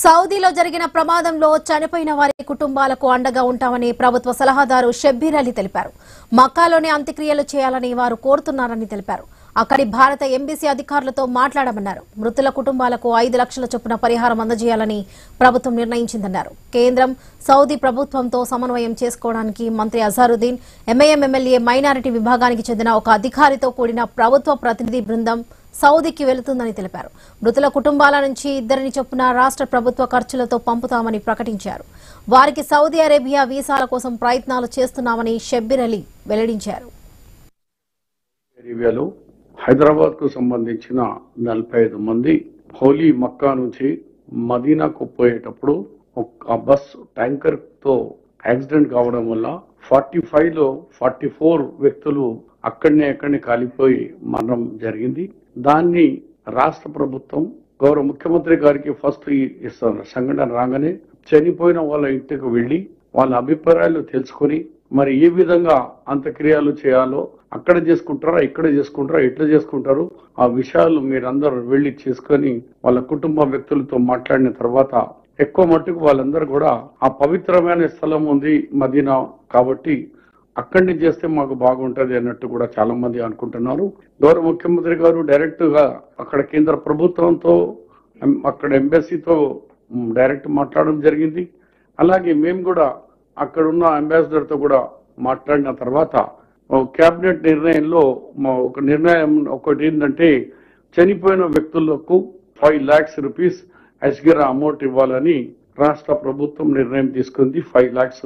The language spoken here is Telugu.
సౌదీలో జరిగిన ప్రమాదంలో చనిపోయిన వారి కుటుంబాలకు అండగా ఉంటామని ప్రభుత్వ సలహాదారు షబ్బీర్ అలీ తెలిపారు. మక్కాలోనే అంత్యక్రియలు చేయాలని వారు కోరుతున్నారని తెలిపారు. అక్కడి భారత ఎంబీసీ అధికారులతో మాట్లాడమన్నారు. మృతుల కుటుంబాలకు 5 లక్షల చొప్పున పరిహారం అందజేయాలని ప్రభుత్వం నిర్ణయించిందన్నారు. కేంద్రం సౌదీ ప్రభుత్వంతో సమన్వయం చేసుకోవడానికి మంత్రి అజారుద్దీన్, ఎంఐఎం ఎమ్మెల్యే మైనారిటీ విభాగానికి చెందిన ఒక అధికారితో కూడిన ప్రభుత్వ ప్రతినిధి బృందం సౌదీకి వెళుతుందని తెలిపారు. మృతుల కుటుంబాల నుంచి 2 చొప్పున రాష్ట్ర ప్రభుత్వ ఖర్చులతో పంపుతామని ప్రకటించారు. వారికి సౌదీ అరేబియా వీసాల కోసం ప్రయత్నాలు చేస్తున్నామని షబ్బీర్ అలీ వెల్లడించారు. హైదరాబాద్ కు సంబంధించిన 45 మంది హోలీ మక్కా నుంచి మదీనాకు పోయేటప్పుడు ఒక బస్ ట్యాంకర్ తో యాక్సిడెంట్ కావడం వల్ల 45లో 44 వ్యక్తులు అక్కడనే కాలిపోయి మరణం జరిగింది. దాన్ని రాష్ట్ర ప్రభుత్వం గౌరవ ముఖ్యమంత్రి గారికి ఫస్ట్ సంఘటన రాగానే చనిపోయిన వాళ్ళ ఇంటికి వెళ్లి వాళ్ళ అభిప్రాయాలు తెలుసుకుని మరి ఏ విధంగా అంత్యక్రియలు చేయాలో అక్కడ చేసుకుంటారా, ఇక్కడ చేసుకుంటారా, ఎట్లా చేసుకుంటారు ఆ విషయాలు మీరందరూ వెళ్లి చేసుకుని వాళ్ళ కుటుంబ వ్యక్తులతో మాట్లాడిన తర్వాత ఎక్కువ మట్టుకు వాళ్ళందరూ కూడా ఆ పవిత్రమైన స్థలం ఉంది మదీనా కాబట్టి అక్కడిని చేస్తే మాకు బాగుంటది అన్నట్టు కూడా చాలా మంది అనుకుంటున్నారు. గౌరవ ముఖ్యమంత్రి గారు డైరెక్ట్ గా అక్కడ కేంద్ర ప్రభుత్వంతో అక్కడ ఎంబసీతో డైరెక్ట్ మాట్లాడడం జరిగింది. అలాగే మేము కూడా అక్కడున్న అంబాసిడర్ తో కూడా మాట్లాడిన తర్వాత కేబినెట్ నిర్ణయంలో ఒక నిర్ణయం ఒకటి ఏంటంటే చనిపోయిన వ్యక్తులకు 5 lakhs రూపీస్ అస్గిరా అమౌంట్ ఇవ్వాలని రాష్ట్ర ప్రభుత్వం నిర్ణయం తీసుకుంది. 5 lakhs